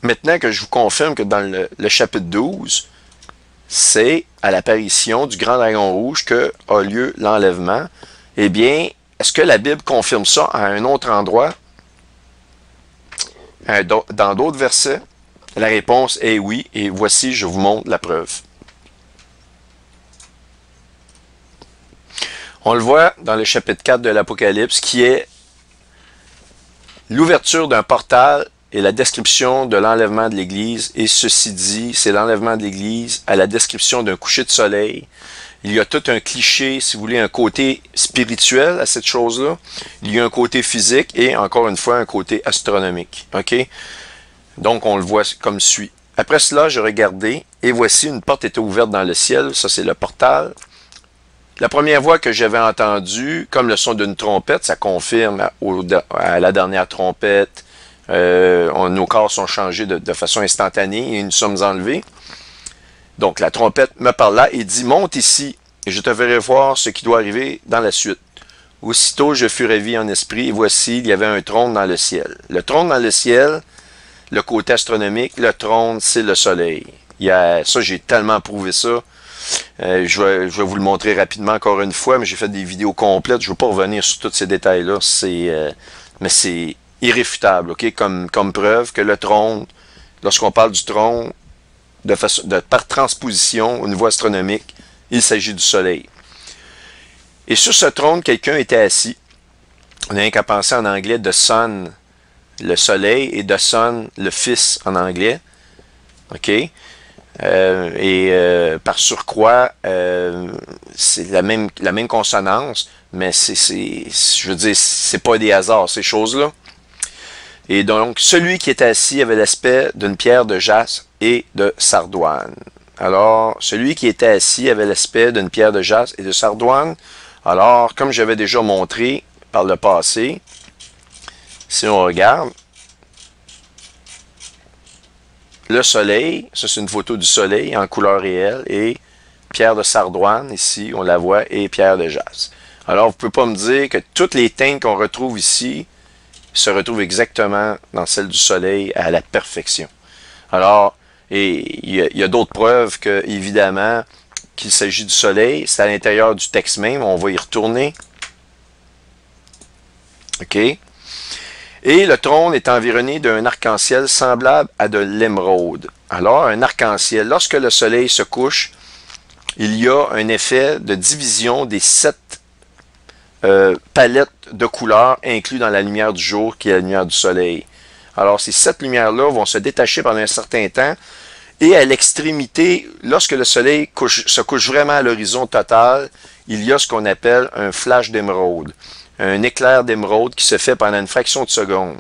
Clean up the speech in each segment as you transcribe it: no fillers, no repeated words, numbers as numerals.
Maintenant que je vous confirme que dans le chapitre 12, c'est à l'apparition du grand dragon rouge que a lieu l'enlèvement, eh bien, est-ce que la Bible confirme ça à un autre endroit, dans d'autres versets? La réponse est oui, et voici, je vous montre la preuve. On le voit dans le chapitre 4 de l'Apocalypse, qui est l'ouverture d'un portal et la description de l'enlèvement de l'Église. Et ceci dit, c'est l'enlèvement de l'Église à la description d'un coucher de soleil. Il y a tout un cliché, si vous voulez, un côté spirituel à cette chose-là. Il y a un côté physique et, encore une fois, un côté astronomique. OK? Donc, on le voit comme suit. Après cela, je regardais, et voici, une porte était ouverte dans le ciel. Ça, c'est le portal. La première voix que j'avais entendue, comme le son d'une trompette, ça confirme à la dernière trompette. Nos corps sont changés de façon instantanée et nous sommes enlevés. Donc, la trompette me parla et dit, « Monte ici, et je te ferai voir ce qui doit arriver dans la suite. » Aussitôt, je fus ravi en esprit, et voici, il y avait un trône dans le ciel. Le trône dans le ciel, le côté astronomique, le trône, c'est le soleil. Ça, j'ai tellement prouvé ça. Je vais vous le montrer rapidement encore une fois, mais j'ai fait des vidéos complètes. Je ne veux pas revenir sur tous ces détails-là. Mais c'est irréfutable, OK? Comme preuve que le trône, lorsqu'on parle du trône, par transposition au niveau astronomique, il s'agit du soleil. Et sur ce trône, quelqu'un était assis. On n'a rien qu'à penser en anglais de sun, le soleil, et de sun, le fils en anglais. OK? Par surcroît, c'est la même consonance, mais je veux dire, c'est pas des hasards, ces choses-là. Et donc, celui qui était assis avait l'aspect d'une pierre de jaspe et de sardoine. Alors, celui qui était assis avait l'aspect d'une pierre de jaspe et de sardoine. Alors, comme j'avais déjà montré par le passé, si on regarde, le soleil, ça c'est une photo du soleil en couleur réelle, et pierre de sardoine, ici, on la voit, et pierre de jaspe. Alors, vous ne pouvez pas me dire que toutes les teintes qu'on retrouve ici se retrouvent exactement dans celle du soleil à la perfection. Alors, et il y a d'autres preuves que, évidemment, qu'il s'agit du soleil. C'est à l'intérieur du texte même, on va y retourner. OK? Et le trône est environné d'un arc-en-ciel semblable à de l'émeraude. Alors, un arc-en-ciel, lorsque le soleil se couche, il y a un effet de division des 7 palettes de couleurs inclus dans la lumière du jour, qui est la lumière du soleil. Alors, ces 7 lumières-là vont se détacher pendant un certain temps, et à l'extrémité, lorsque le soleil se couche vraiment à l'horizon total, il y a ce qu'on appelle un flash d'émeraude, un éclair d'émeraude qui se fait pendant une fraction de seconde.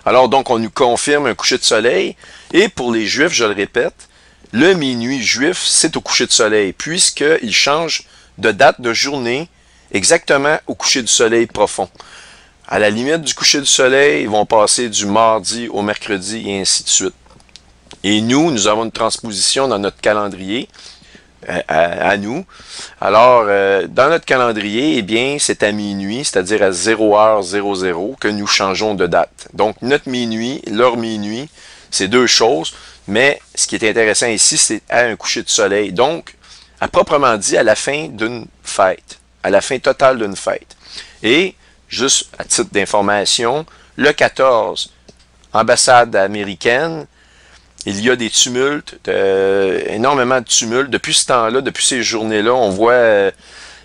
Alors, donc, on nous confirme un coucher de soleil, et pour les Juifs, je le répète, le minuit juif, c'est au coucher de soleil, puisqu'il change de date de journée exactement au coucher du soleil profond. À la limite du coucher du soleil, ils vont passer du mardi au mercredi et ainsi de suite. Et nous avons une transposition dans notre calendrier, à nous. Alors, dans notre calendrier, eh bien, c'est à minuit, c'est-à-dire à 0h00 que nous changeons de date. Donc, notre minuit, leur minuit, c'est deux choses, mais ce qui est intéressant ici, c'est à un coucher de soleil. Donc, à proprement dit, à la fin d'une fête, à la fin totale d'une fête. Et, juste à titre d'information, le 14, ambassade américaine, il y a des tumultes, énormément de tumultes. Depuis ce temps-là, depuis ces journées-là, on voit,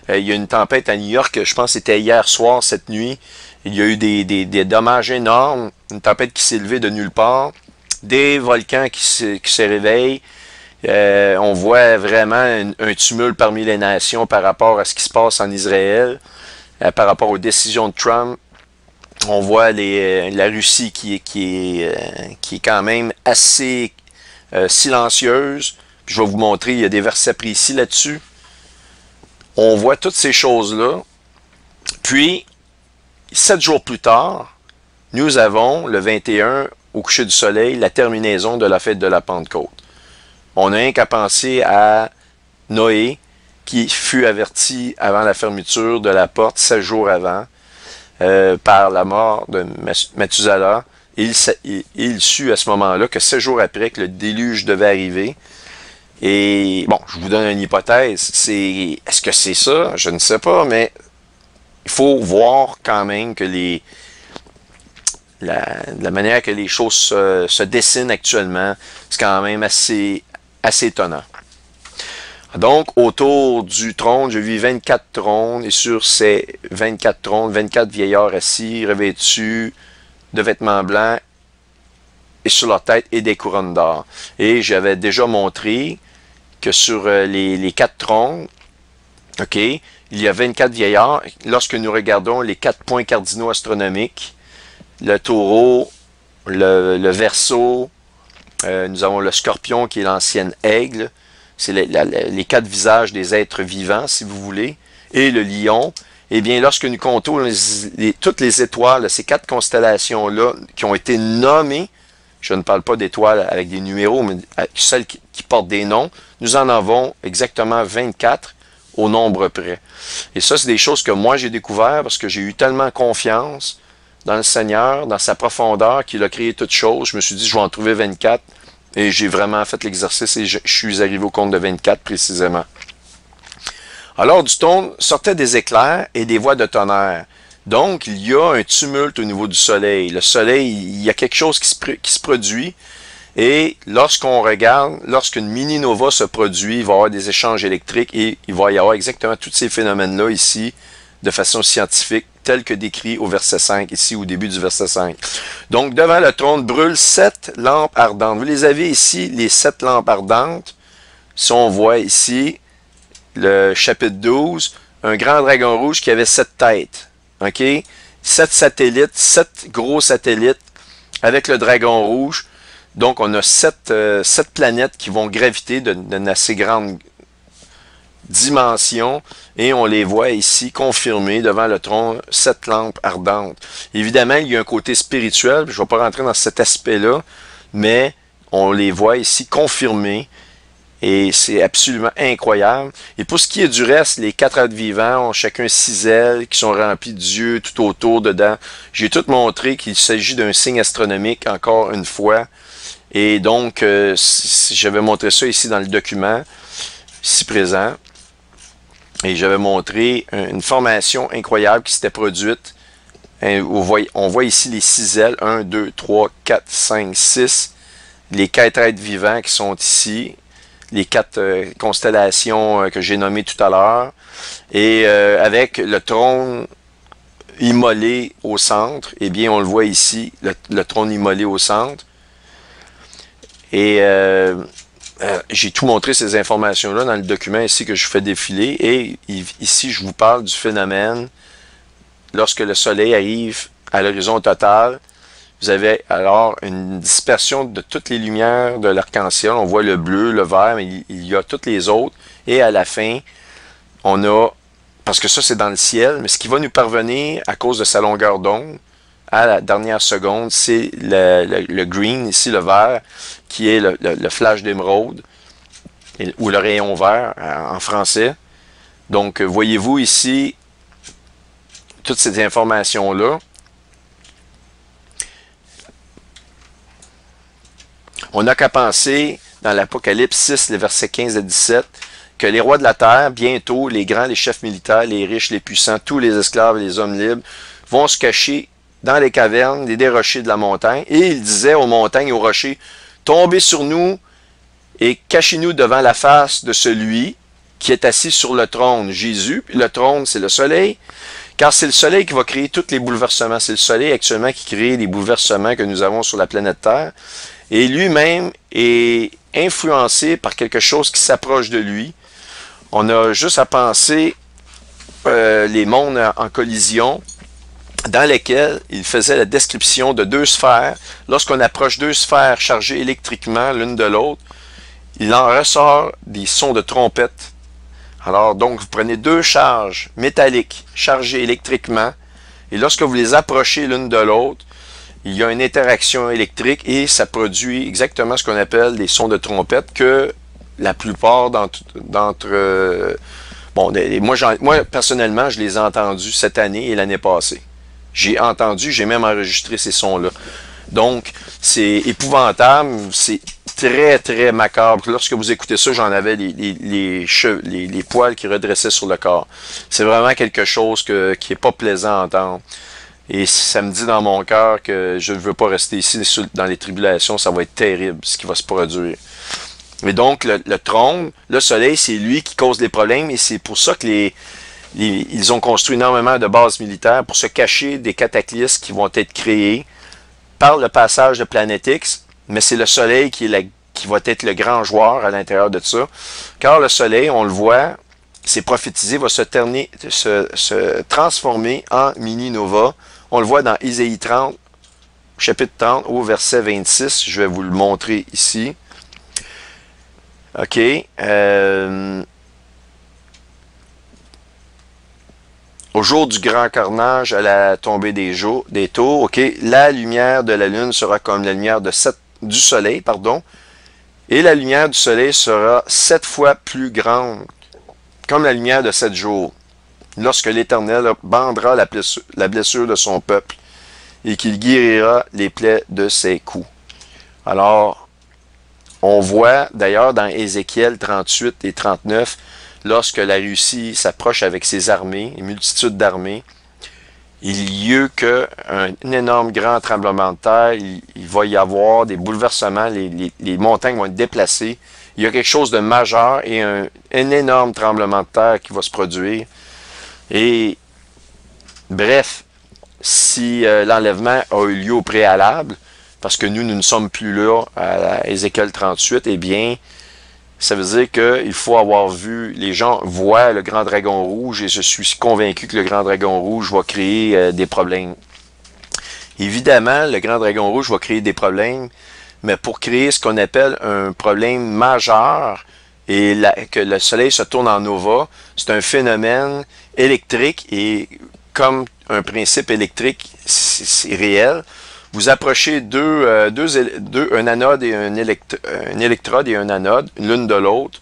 il y a une tempête à New York, je pense que c'était hier soir, cette nuit. Il y a eu des dommages énormes, une tempête qui s'est levée de nulle part, des volcans qui se réveillent. On voit vraiment un tumulte parmi les nations par rapport à ce qui se passe en Israël, par rapport aux décisions de Trump. On voit la Russie qui est quand même assez silencieuse. Puis je vais vous montrer, il y a des versets précis là-dessus. On voit toutes ces choses-là. Puis, 7 jours plus tard, nous avons, le 21, au coucher du soleil, la terminaison de la fête de la Pentecôte. On n'a rien qu'à penser à Noé, qui fut averti avant la fermeture de la porte, 7 jours avant, par la mort de Mathusalem, il sut à ce moment-là que 7 jours après que le déluge devait arriver. Et bon, je vous donne une hypothèse. Est-ce que c'est ça? Je ne sais pas, mais il faut voir quand même que la manière que les choses se dessinent actuellement, c'est quand même assez étonnant. Donc, autour du trône, je vis 24 trônes, et sur ces 24 trônes, 24 vieillards assis, revêtus de vêtements blancs, et sur leur tête, et des couronnes d'or. Et j'avais déjà montré que sur les 4 trônes, ok, il y a 24 vieillards. Lorsque nous regardons les 4 points cardinaux astronomiques, le taureau, le verseau, nous avons le scorpion qui est l'ancienne aigle, c'est les 4 visages des êtres vivants, si vous voulez, et le lion. Eh bien, lorsque nous comptons toutes les étoiles, ces 4 constellations-là qui ont été nommées, je ne parle pas d'étoiles avec des numéros, mais celles qui portent des noms, nous en avons exactement 24 au nombre près. Et ça, c'est des choses que moi j'ai découvert parce que j'ai eu tellement confiance dans le Seigneur, dans sa profondeur, qu'il a créé toutes choses. Je me suis dit, je vais en trouver 24. Et j'ai vraiment fait l'exercice et je suis arrivé au compte de 24 précisément. Alors du trône sortaient des éclairs et des voix de tonnerre. Donc il y a un tumulte au niveau du soleil. Le soleil, il y a quelque chose qui se produit. Et lorsqu'on regarde, lorsqu'une mini-nova se produit, il va y avoir des échanges électriques et il va y avoir exactement tous ces phénomènes-là ici, de façon scientifique, tel que décrit au verset 5, ici au début du verset 5. Donc, devant le trône brûlent 7 lampes ardentes. Vous les avez ici, les 7 lampes ardentes. Si on voit ici, le chapitre 12, un grand dragon rouge qui avait 7 têtes. OK? 7 satellites, 7 gros satellites avec le dragon rouge. Donc, on a 7 planètes qui vont graviter d'une assez grande dimension et on les voit ici confirmés devant le trône, 7 lampes ardentes. Évidemment, il y a un côté spirituel, je ne vais pas rentrer dans cet aspect-là, mais on les voit ici confirmés et c'est absolument incroyable. Et pour ce qui est du reste, les 4 êtres vivants ont chacun 6 ailes qui sont remplies d'yeux tout autour dedans. J'ai tout montré qu'il s'agit d'un signe astronomique, encore une fois. Et donc, j'avais montré ça ici dans le document, ici présent. Et j'avais montré une formation incroyable qui s'était produite. On voit ici les 6 ailes. 1, 2, 3, 4, 5, 6. Les 4 êtres vivants qui sont ici. Les 4 constellations que j'ai nommées tout à l'heure. Et avec le trône immolé au centre. Eh bien, on le voit ici, le trône immolé au centre. Et j'ai tout montré ces informations-là dans le document ici que je fais défiler. Et ici, je vous parle du phénomène lorsque le soleil arrive à l'horizon total. Vous avez alors une dispersion de toutes les lumières de l'arc-en-ciel. On voit le bleu, le vert, mais il y a toutes les autres. Et à la fin, on a, parce que ça c'est dans le ciel, mais ce qui va nous parvenir à cause de sa longueur d'onde, à la dernière seconde, c'est le green, ici le vert, qui est le flash d'émeraude, ou le rayon vert en français. Donc, voyez-vous ici toutes ces informations-là. On n'a qu'à penser, dans l'Apocalypse 6, les versets 15 à 17, que les rois de la terre, bientôt, les grands, les chefs militaires, les riches, les puissants, tous les esclaves et les hommes libres, vont se cacher dans les cavernes, des rochers de la montagne. Et il disait aux montagnes et aux rochers, tombez sur nous et cachez-nous devant la face de celui qui est assis sur le trône, Jésus. Puis le trône, c'est le soleil, car c'est le soleil qui va créer tous les bouleversements. C'est le soleil actuellement qui crée les bouleversements que nous avons sur la planète Terre. Et lui-même est influencé par quelque chose qui s'approche de lui. On a juste à penser les mondes en collision, dans lesquels il faisait la description de 2 sphères. Lorsqu'on approche 2 sphères chargées électriquement l'une de l'autre, il en ressort des sons de trompette. Alors, donc, vous prenez 2 charges métalliques chargées électriquement, et lorsque vous les approchez l'une de l'autre, il y a une interaction électrique et ça produit exactement ce qu'on appelle des sons de trompette que la plupart d'entre... moi, personnellement, je les ai entendus cette année et l'année passée. J'ai entendu, j'ai même enregistré ces sons-là. Donc, c'est épouvantable, c'est très, très macabre. Lorsque vous écoutez ça, j'en avais les poils qui redressaient sur le corps. C'est vraiment quelque chose qui est pas plaisant à entendre. Et ça me dit dans mon cœur que je ne veux pas rester ici dans les tribulations, ça va être terrible ce qui va se produire. Et donc, le trône, le soleil, c'est lui qui cause les problèmes et c'est pour ça que ils ont construit énormément de bases militaires pour se cacher des cataclysmes qui vont être créés par le passage de Planète X, mais c'est le soleil qui va être le grand joueur à l'intérieur de ça. Car le soleil, on le voit, c'est prophétisé, va se transformer en mini-nova. On le voit dans Isaïe 30, chapitre 30, au verset 26. Je vais vous le montrer ici. OK. Au jour du grand carnage, à la tombée des tours, OK, la lumière de la lune sera comme la lumière du soleil, pardon, et la lumière du soleil sera 7 fois plus grande, comme la lumière de 7 jours, lorsque l'Éternel bandera la blessure de son peuple et qu'il guérira les plaies de ses coups. Alors, on voit d'ailleurs dans Ézéchiel 38 et 39, lorsque la Russie s'approche avec ses armées, une multitude d'armées, il y a eu qu'un énorme grand tremblement de terre, il va y avoir des bouleversements, les montagnes vont être déplacées, il y a quelque chose de majeur et un énorme tremblement de terre qui va se produire. Et bref, si l'enlèvement a eu lieu au préalable, parce que nous ne sommes plus là à Ézéchiel 38, eh bien, ça veut dire qu'il faut avoir vu, les gens voient le grand dragon rouge et je suis convaincu que le grand dragon rouge va créer des problèmes. Évidemment, le grand dragon rouge va créer des problèmes, mais pour créer ce qu'on appelle un problème majeur et que le soleil se tourne en nova, c'est un phénomène électrique et comme un principe électrique, c'est réel. Vous approchez un anode et un électrode et un anode, l'une de l'autre,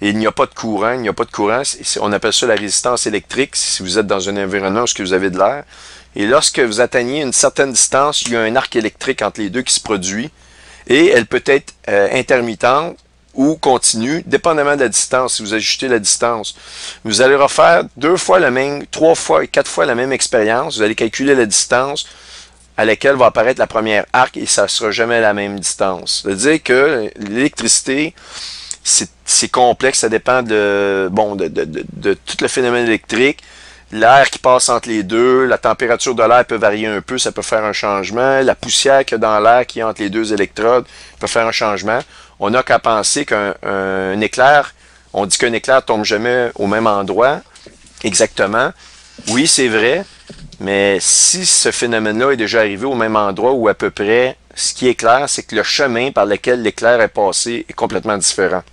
et il n'y a pas de courant. Il n'y a pas de courant. On appelle ça la résistance électrique, si vous êtes dans un environnement où vous avez de l'air. Et lorsque vous atteignez une certaine distance, il y a un arc électrique entre les deux qui se produit, et elle peut être intermittente ou continue, dépendamment de la distance, si vous ajustez la distance. Vous allez refaire 2 fois le même, 3 fois et 4 fois la même expérience. Vous allez calculer la distance à laquelle va apparaître la première arc et ça ne sera jamais la même distance. C'est-à-dire que l'électricité, c'est complexe, ça dépend de tout le phénomène électrique. L'air qui passe entre les deux, la température de l'air peut varier un peu, ça peut faire un changement. La poussière qu'il y a dans l'air qui est entre les deux électrodes peut faire un changement. On n'a qu'à penser qu'un éclair, on dit qu'un éclair ne tombe jamais au même endroit, exactement. Oui, c'est vrai. Mais si ce phénomène-là est déjà arrivé au même endroit ou à peu près, ce qui est clair, c'est que le chemin par lequel l'éclair est passé est complètement différent.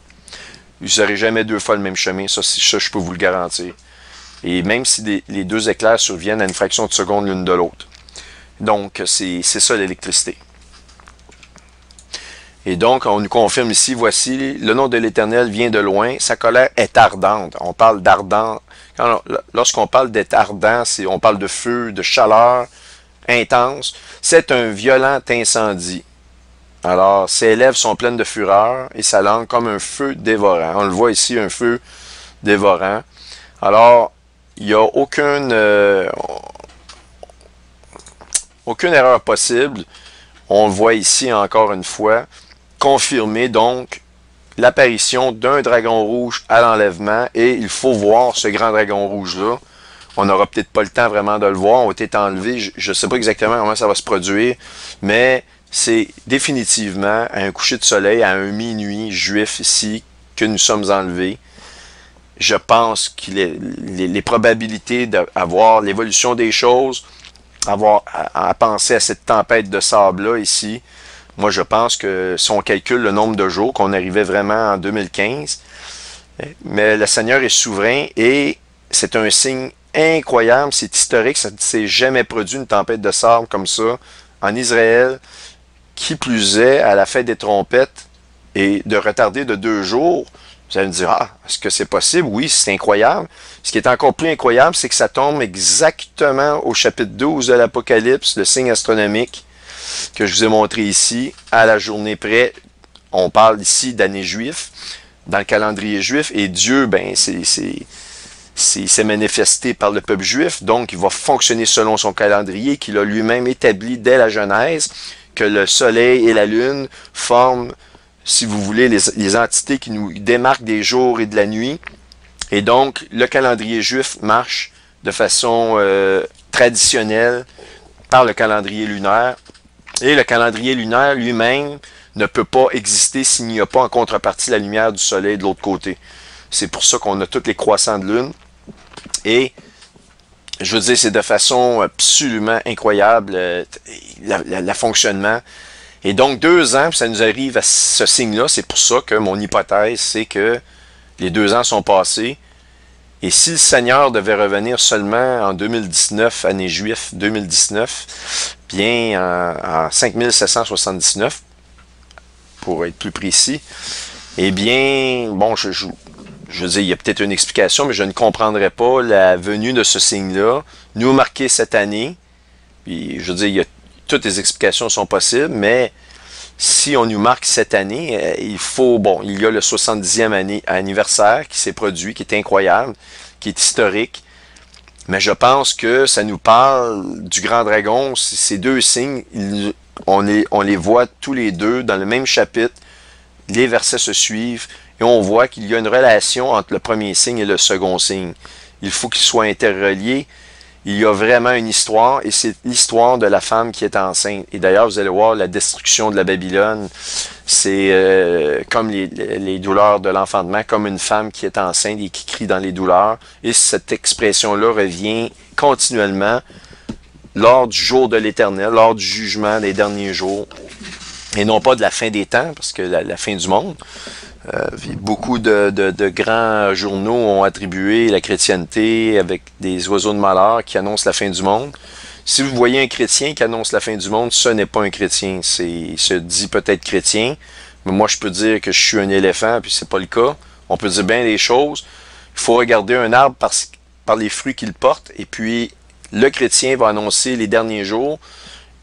Vous n'aurez jamais 2 fois le même chemin, ça je peux vous le garantir. Et même si les 2 éclairs surviennent à une fraction de seconde l'une de l'autre. Donc, c'est ça l'électricité. Et donc, on nous confirme ici, voici, le nom de l'Éternel vient de loin, sa colère est ardente. On parle d'ardent. Lorsqu'on parle d'être ardent, on parle de feu, de chaleur intense. C'est un violent incendie. Alors, ses lèvres sont pleines de fureur et sa langue comme un feu dévorant. On le voit ici, un feu dévorant. Alors, il n'y a aucune erreur possible. On le voit ici encore une fois. Confirmer donc l'apparition d'un dragon rouge à l'enlèvement et il faut voir ce grand dragon rouge-là. On n'aura peut-être pas le temps vraiment de le voir, on va être enlevé. Je ne sais pas exactement comment ça va se produire, mais c'est définitivement à un coucher de soleil, à un minuit juif ici, que nous sommes enlevés. Je pense que les probabilités d'avoir l'évolution des choses, à penser à cette tempête de sable-là ici, moi je pense que si on calcule le nombre de jours, qu'on arrivait vraiment en 2015, mais le Seigneur est souverain et c'est un signe incroyable, c'est historique, ça ne s'est jamais produit une tempête de sable comme ça en Israël, qui plus est à la fête des trompettes et de retarder de 2 jours. Vous allez me dire, ah, est-ce que c'est possible? Oui, c'est incroyable. Ce qui est encore plus incroyable, c'est que ça tombe exactement au chapitre 12 de l'Apocalypse, le signe astronomique. que je vous ai montré ici, à la journée près. On parle ici d'année juif, dans le calendrier juif, et Dieu, ben, s'est manifesté par le peuple juif, donc il va fonctionner selon son calendrier qu'il a lui-même établi dès la Genèse, que le soleil et la lune forment, si vous voulez, les entités qui nous démarquent des jours et de la nuit. Et donc, le calendrier juif marche de façon traditionnelle par le calendrier lunaire. Et le calendrier lunaire lui-même ne peut pas exister s'il n'y a pas en contrepartie la lumière du soleil de l'autre côté. C'est pour ça qu'on a tous les croissants de lune. Et je veux dire, c'est de façon absolument incroyable le fonctionnement. Et donc, 2 ans, puis ça nous arrive à ce signe-là. C'est pour ça que mon hypothèse, c'est que les 2 ans sont passés. Et si le Seigneur devait revenir seulement en 2019, année juif 2019, bien en 5779, pour être plus précis, eh bien, bon, je veux dire, il y a peut-être une explication, mais je ne comprendrais pas la venue de ce signe-là, nous marquer cette année. Puis, je veux dire, toutes les explications sont possibles, mais si on nous marque cette année, il y a le 70e anniversaire qui s'est produit, qui est incroyable, qui est historique. Mais je pense que ça nous parle du grand dragon. Ces 2 signes, on les voit tous les deux dans le même chapitre. Les versets se suivent et on voit qu'il y a une relation entre le premier signe et le second signe. Il faut qu'ils soient interreliés. Il y a vraiment une histoire, et c'est l'histoire de la femme qui est enceinte. Et d'ailleurs, vous allez voir, la destruction de la Babylone, c'est comme les douleurs de l'enfantement, comme une femme qui est enceinte et qui crie dans les douleurs. Et cette expression-là revient continuellement lors du jour de l'Éternel, lors du jugement des derniers jours, et non pas de la fin des temps, parce que la fin du monde. Beaucoup de grands journaux ont attribué la chrétienté avec des oiseaux de malheur qui annoncent la fin du monde. Si vous voyez un chrétien qui annonce la fin du monde, ce n'est pas un chrétien. Il se dit peut-être chrétien, mais moi je peux dire que je suis un éléphant, puis c'est pas le cas. On peut dire bien des choses. Il faut regarder un arbre par les fruits qu'il porte, et puis le chrétien va annoncer les derniers jours.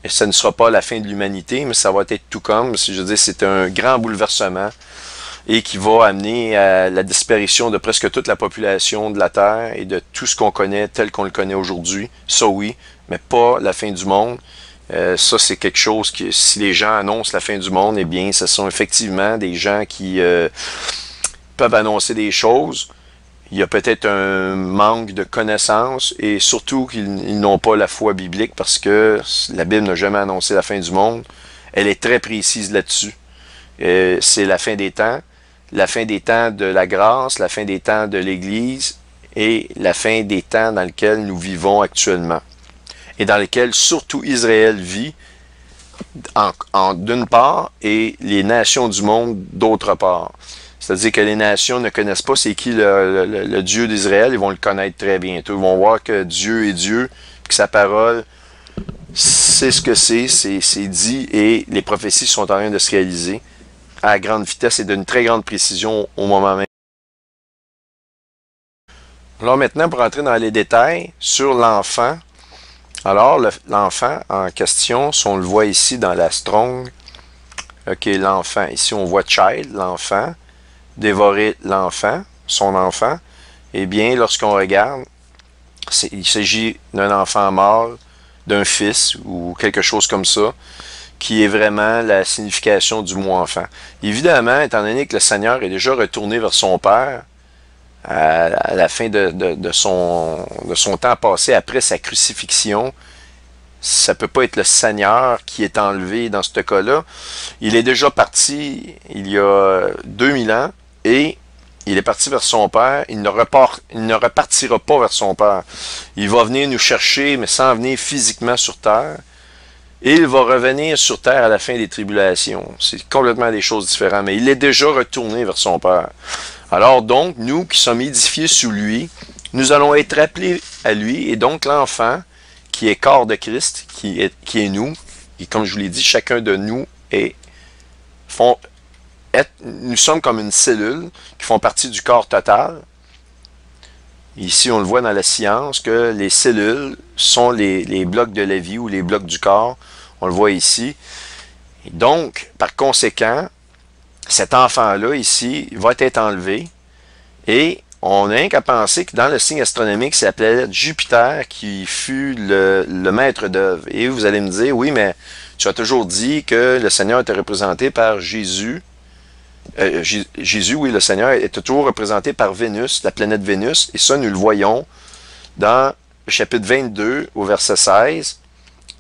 Et ce ne sera pas la fin de l'humanité, mais ça va être tout comme. Je veux dire, c'est un grand bouleversement, et qui va amener à la disparition de presque toute la population de la Terre et de tout ce qu'on connaît tel qu'on le connaît aujourd'hui. Ça oui, mais pas la fin du monde. Ça, c'est quelque chose que si les gens annoncent la fin du monde, eh bien, ce sont effectivement des gens qui peuvent annoncer des choses. Il y a peut-être un manque de connaissances et surtout qu'ils n'ont pas la foi biblique parce que la Bible n'a jamais annoncé la fin du monde. Elle est très précise là-dessus. C'est la fin des temps de la grâce, la fin des temps de l'Église et la fin des temps dans lequel nous vivons actuellement. Et dans lequel surtout Israël vit d'une part et les nations du monde d'autre part. C'est-à-dire que les nations ne connaissent pas c'est qui le Dieu d'Israël, ils vont le connaître très bientôt. Ils vont voir que Dieu est Dieu, que sa parole, c'est ce que c'est dit et les prophéties sont en train de se réaliser à grande vitesse et d'une très grande précision au moment même. Alors maintenant, pour entrer dans les détails sur l'enfant, alors l'enfant en question, si on le voit ici dans la Strong, ok, l'enfant, ici on voit child, l'enfant, dévorer l'enfant, son enfant, eh bien, lorsqu'on regarde, il s'agit d'un enfant mort, d'un fils ou quelque chose comme ça, qui est vraiment la signification du mot enfant. Évidemment, étant donné que le Seigneur est déjà retourné vers son Père, à la fin de son temps passé après sa crucifixion, ça peut pas être le Seigneur qui est enlevé dans ce cas-là. Il est déjà parti il y a 2000 ans et il est parti vers son Père. Il ne repartira pas vers son Père. Il va venir nous chercher, mais sans venir physiquement sur terre. Et il va revenir sur terre à la fin des tribulations. C'est complètement des choses différentes, mais il est déjà retourné vers son Père. Alors donc, nous qui sommes édifiés sous lui, nous allons être appelés à lui, et donc l'enfant, qui est corps de Christ, qui est nous, et comme je vous l'ai dit, chacun de nous nous sommes comme une cellule qui font partie du corps total. Ici, on le voit dans la science que les cellules sont les blocs de la vie ou les blocs du corps. On le voit ici. Et donc, par conséquent, cet enfant-là, ici, va être enlevé. Et on n'a rien qu'à penser que dans le signe astronomique, c'est la planète Jupiter qui fut le maître d'œuvre. Et vous allez me dire, oui, mais tu as toujours dit que le Seigneur était représenté par Jésus. Jésus, oui, le Seigneur était toujours représenté par Vénus, la planète Vénus. Et ça, nous le voyons dans le chapitre 22, au verset 16.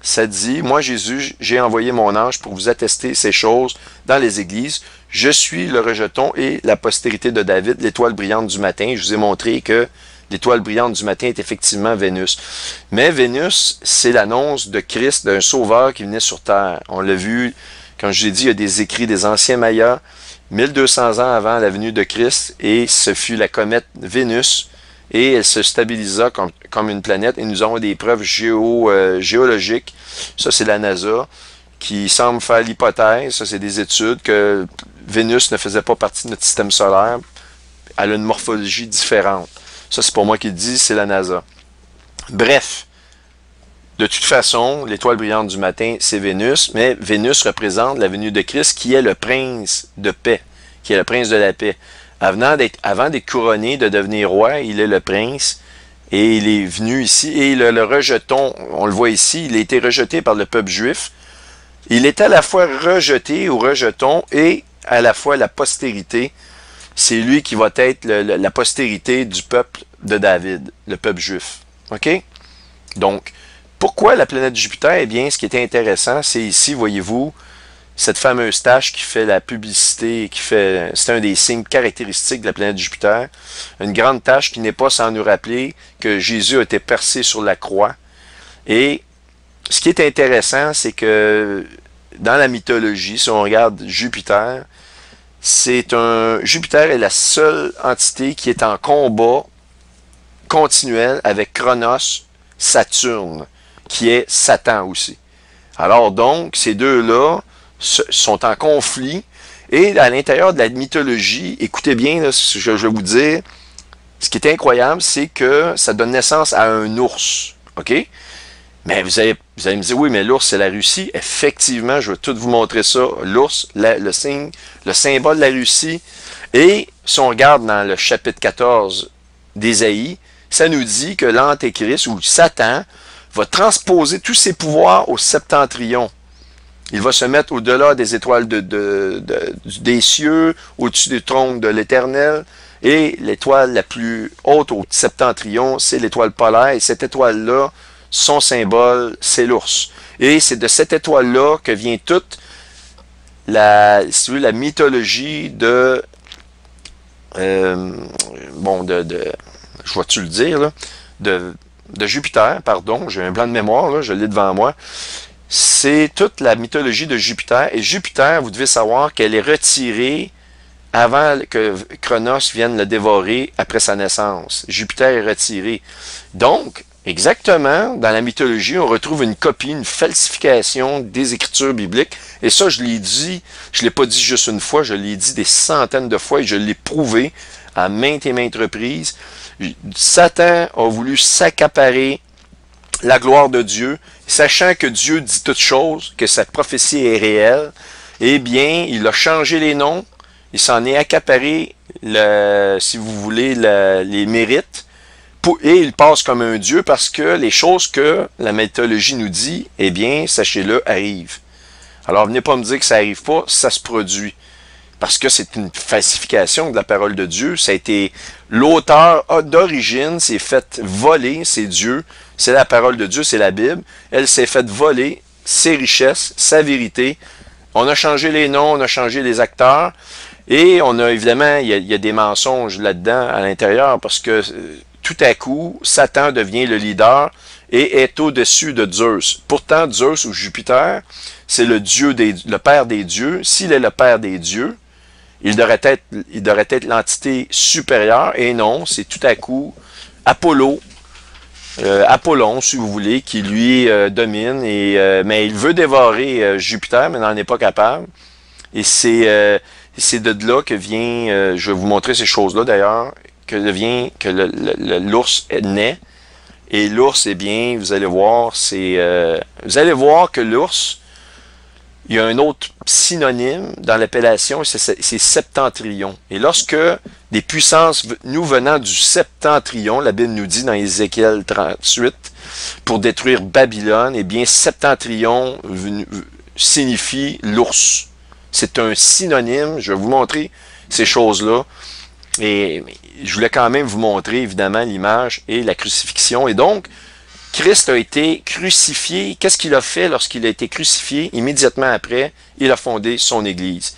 Ça dit, moi Jésus, j'ai envoyé mon ange pour vous attester ces choses dans les églises. Je suis le rejeton et la postérité de David, l'étoile brillante du matin. Je vous ai montré que l'étoile brillante du matin est effectivement Vénus. Mais Vénus, c'est l'annonce de Christ, d'un sauveur qui venait sur terre. On l'a vu, quand je l'ai dit, il y a des écrits des anciens Mayas, 1200 ans avant la venue de Christ, et ce fut la comète Vénus, et elle se stabilisa comme une planète, et nous avons des preuves géologiques, ça c'est la NASA, qui semble faire l'hypothèse, ça c'est des études, que Vénus ne faisait pas partie de notre système solaire, elle a une morphologie différente. Ça c'est pas moi qui le dis, c'est la NASA. Bref, de toute façon, l'étoile brillante du matin, c'est Vénus, mais Vénus représente la venue de Christ, qui est le prince de paix, qui est le prince de la paix. Avant d'être couronné, de devenir roi, il est le prince, et il est venu ici, et le rejeton, on le voit ici, il a été rejeté par le peuple juif. Il est à la fois rejeté ou rejeton, et à la fois la postérité. C'est lui qui va être la postérité du peuple de David, le peuple juif. OK? Donc, pourquoi la planète Jupiter? Eh bien, ce qui est intéressant, c'est ici, voyez-vous, cette fameuse tache qui fait la publicité, c'est un des signes caractéristiques de la planète Jupiter. Une grande tache qui n'est pas sans nous rappeler que Jésus a été percé sur la croix. Et ce qui est intéressant, c'est que dans la mythologie, si on regarde Jupiter, Jupiter est la seule entité qui est en combat continuel avec Chronos, Saturne, qui est Satan aussi. Alors donc, ces deux-là sont en conflit, et à l'intérieur de la mythologie, écoutez bien, là, je vais vous dire, ce qui est incroyable, c'est que ça donne naissance à un ours, OK? Mais vous allez me dire, oui, mais l'ours, c'est la Russie. Effectivement, je vais tout vous montrer ça. L'ours, le symbole de la Russie. Et si on regarde dans le chapitre 14 d'Ésaïe, ça nous dit que l'Antéchrist, ou Satan, va transposer tous ses pouvoirs au septentrion. Il va se mettre au-delà des étoiles des cieux, au-dessus du trône de l'Éternel. Et l'étoile la plus haute au septentrion, c'est l'étoile polaire. Et cette étoile-là, son symbole, c'est l'ours. Et c'est de cette étoile-là que vient toute la mythologie de... je vais-tu le dire, là, de Jupiter, pardon, j'ai un blanc de mémoire, là, je l'ai devant moi. C'est toute la mythologie de Jupiter. Et Jupiter, vous devez savoir qu'elle est retirée avant que Chronos vienne le dévorer après sa naissance. Jupiter est retiré. Donc, exactement, dans la mythologie, on retrouve une copie, une falsification des Écritures bibliques. Et ça, je l'ai dit, je ne l'ai pas dit juste une fois, je l'ai dit des centaines de fois et je l'ai prouvé à maintes et maintes reprises. Satan a voulu s'accaparer la gloire de Dieu, sachant que Dieu dit toutes choses, que sa prophétie est réelle. Eh bien, il a changé les noms, il s'en est accaparé, si vous voulez, les mérites, et il passe comme un Dieu parce que les choses que la mythologie nous dit, eh bien, sachez-le, arrivent. Alors, venez pas me dire que ça n'arrive pas, ça se produit. Parce que c'est une falsification de la parole de Dieu. Ça a été l'auteur d'origine s'est fait voler, c'est Dieu, c'est la parole de Dieu, c'est la Bible. Elle s'est fait voler ses richesses, sa vérité. On a changé les noms, on a changé les acteurs. Et on a évidemment, il y a des mensonges là-dedans à l'intérieur parce que tout à coup, Satan devient le leader et est au-dessus de Zeus. Pourtant, Zeus ou Jupiter, c'est le père des dieux. S'il est le père des dieux, il devrait être l'entité supérieure. Et non, c'est tout à coup Apollon, si vous voulez, qui lui domine. Mais il veut dévorer Jupiter, mais n'en est pas capable. Et c'est de là que vient, je vais vous montrer ces choses-là d'ailleurs, que l'ours naît. Et l'ours, eh bien, vous allez voir que l'ours il y a un autre synonyme dans l'appellation, c'est septentrion. Et lorsque des puissances nous venant du septentrion, la Bible nous dit dans Ézéchiel 38, pour détruire Babylone, eh bien septentrion signifie l'ours. C'est un synonyme, je vais vous montrer ces choses-là. Et je voulais quand même vous montrer évidemment l'image et la crucifixion. Et donc, Christ a été crucifié. Qu'est-ce qu'il a fait lorsqu'il a été crucifié? Immédiatement après, il a fondé son Église.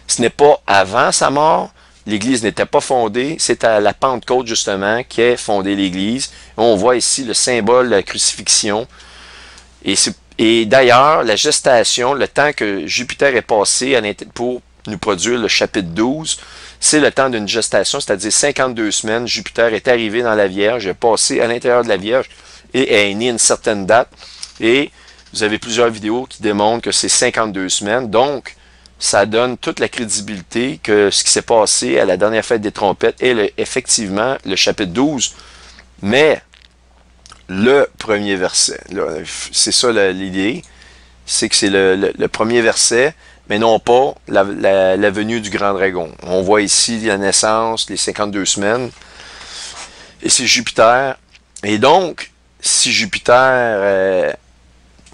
Ce n'est pas avant sa mort. L'Église n'était pas fondée. C'est à la Pentecôte, justement, qu'est fondée l'Église. On voit ici le symbole de la crucifixion. Et d'ailleurs, la gestation, le temps que Jupiter est passé pour nous produire le chapitre 12, c'est le temps d'une gestation, c'est-à-dire 52 semaines. Jupiter est arrivé dans la Vierge, est passé à l'intérieur de la Vierge, et est né à une certaine date. Et vous avez plusieurs vidéos qui démontrent que c'est 52 semaines. Donc, ça donne toute la crédibilité que ce qui s'est passé à la dernière fête des trompettes est effectivement le chapitre 12. Mais, le premier verset, c'est ça l'idée, c'est que c'est le premier verset, mais non pas la venue du grand dragon. On voit ici la naissance, les 52 semaines, et c'est Jupiter. Et donc, si Jupiter,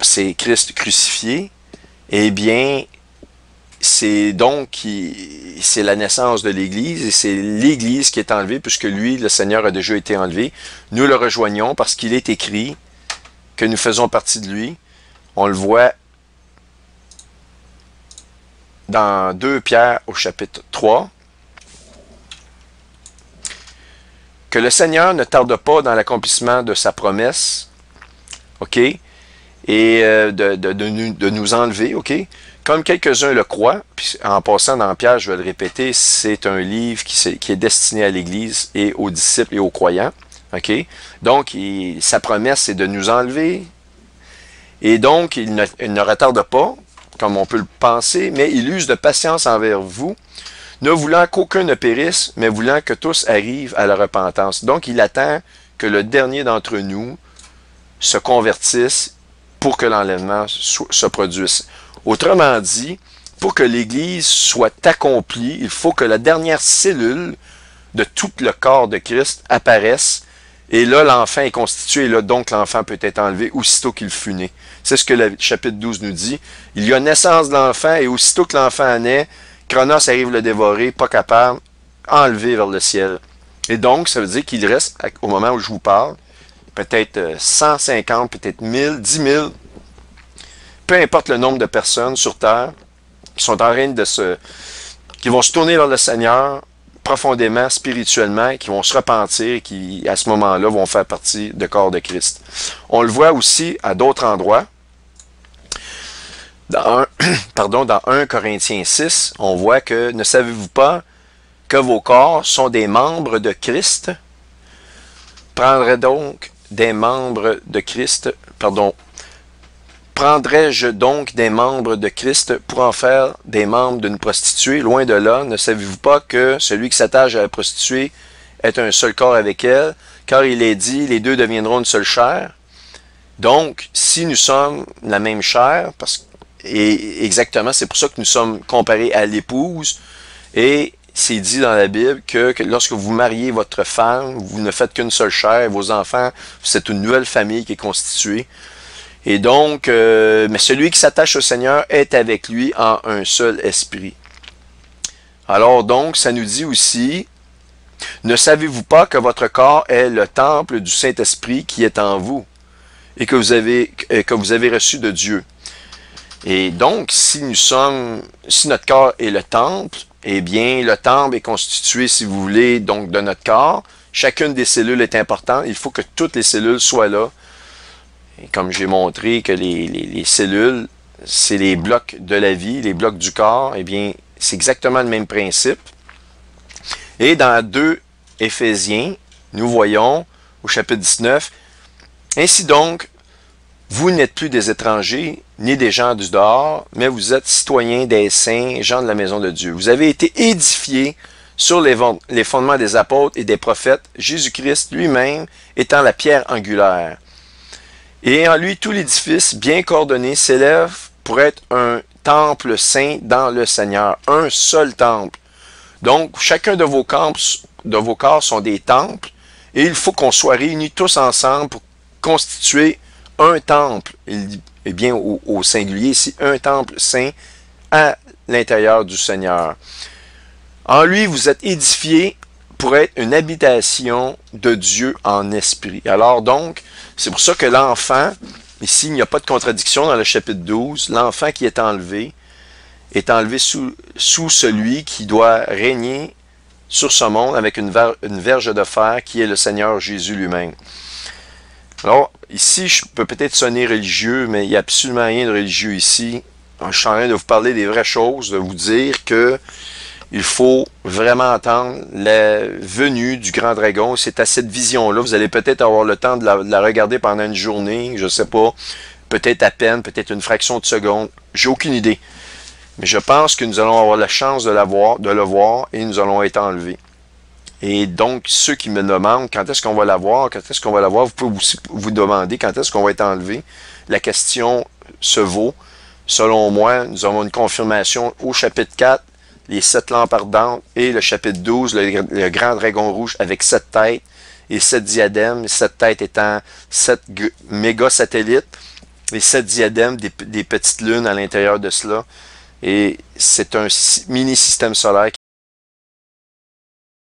c'est Christ crucifié, eh bien, c'est donc c'est la naissance de l'Église, et c'est l'Église qui est enlevée, puisque lui, le Seigneur, a déjà été enlevé. Nous le rejoignons parce qu'il est écrit que nous faisons partie de lui. On le voit dans 2 Pierre au chapitre 3. Que le Seigneur ne tarde pas dans l'accomplissement de sa promesse, ok, et de nous enlever, ok, comme quelques-uns le croient. Puis en passant dans Pierre, je vais le répéter, c'est un livre qui est destiné à l'Église et aux disciples et aux croyants, ok. Donc, sa promesse, c'est de nous enlever, et donc, il ne retarde pas, comme on peut le penser, mais il use de patience envers vous, ne voulant qu'aucun ne périsse, mais voulant que tous arrivent à la repentance. Donc, il attend que le dernier d'entre nous se convertisse pour que l'enlèvement se produise. Autrement dit, pour que l'Église soit accomplie, il faut que la dernière cellule de tout le corps de Christ apparaisse. Et là, l'enfant est constitué, et là, donc l'enfant peut être enlevé aussitôt qu'il fut né. C'est ce que le chapitre 12 nous dit. Il y a naissance de l'enfant, et aussitôt que l'enfant naît, Cronos arrive le dévorer, pas capable, enlevé vers le ciel. Et donc, ça veut dire qu'il reste, au moment où je vous parle, peut-être 150, peut-être 1000, 10 000, peu importe le nombre de personnes sur Terre, qui sont en train qui vont se tourner vers le Seigneur profondément, spirituellement, qui vont se repentir, qui, à ce moment-là, vont faire partie du corps de Christ. On le voit aussi à d'autres endroits. Dans 1 Corinthiens 6, on voit que « Ne savez-vous pas que vos corps sont des membres de Christ? Prendrais donc des membres de Christ, prendrais-je donc des membres de Christ pour en faire des membres d'une prostituée? Loin de là, ne savez-vous pas que celui qui s'attache à la prostituée est un seul corps avec elle? Car il est dit, les deux deviendront une seule chair. » Donc, si nous sommes la même chair, et exactement, c'est pour ça que nous sommes comparés à l'épouse, et c'est dit dans la Bible que lorsque vous mariez votre femme, vous ne faites qu'une seule chair, vos enfants, c'est une nouvelle famille qui est constituée. Et donc, mais celui qui s'attache au Seigneur est avec lui en un seul esprit. Alors donc, ça nous dit aussi, ne savez-vous pas que votre corps est le temple du Saint-Esprit qui est en vous et que vous avez reçu de Dieu? Et donc, si notre corps est le temple, eh bien, le temple est constitué, si vous voulez, donc de notre corps. Chacune des cellules est importante. Il faut que toutes les cellules soient là. Et comme j'ai montré que les cellules, c'est les blocs de la vie, les blocs du corps, eh bien, c'est exactement le même principe. Et dans 2 Éphésiens, nous voyons au chapitre 19, « Ainsi donc, vous n'êtes plus des étrangers, ni des gens du dehors, mais vous êtes citoyens des saints, gens de la maison de Dieu. Vous avez été édifiés sur les fondements des apôtres et des prophètes, Jésus-Christ lui-même étant la pierre angulaire. Et en lui, tout l'édifice, bien coordonné, s'élève pour être un temple saint dans le Seigneur. Un seul temple. Donc, chacun de vos corps sont des temples, et il faut qu'on soit réunis tous ensemble pour constituer un temple. Et bien, au singulier ici, un temple saint à l'intérieur du Seigneur. En lui, vous êtes édifiés pour être une habitation de Dieu en esprit. Alors donc, c'est pour ça que l'enfant, ici, il n'y a pas de contradiction dans le chapitre 12, l'enfant qui est enlevé sous celui qui doit régner sur ce monde avec une verge de fer qui est le Seigneur Jésus lui-même. Alors, ici, je peux peut-être sonner religieux, mais il n'y a absolument rien de religieux ici. Je suis en train de vous parler des vraies choses, de vous dire que il faut vraiment attendre la venue du grand dragon. C'est à cette vision-là. Vous allez peut-être avoir le temps de la regarder pendant une journée, je ne sais pas, peut-être à peine, peut-être une fraction de seconde. J'ai aucune idée. Mais je pense que nous allons avoir la chance de le voir et nous allons être enlevés. Et donc, ceux qui me demandent quand est-ce qu'on va la voir, vous pouvez aussi vous demander quand est-ce qu'on va être enlevé. La question se vaut. Selon moi, nous avons une confirmation au chapitre 4, les 7 lampes ardentes, et le chapitre 12, le grand dragon rouge avec 7 têtes et 7 diadèmes, 7 têtes étant 7 méga satellites, et 7 diadèmes, des petites lunes à l'intérieur de cela. Et c'est un mini-système solaire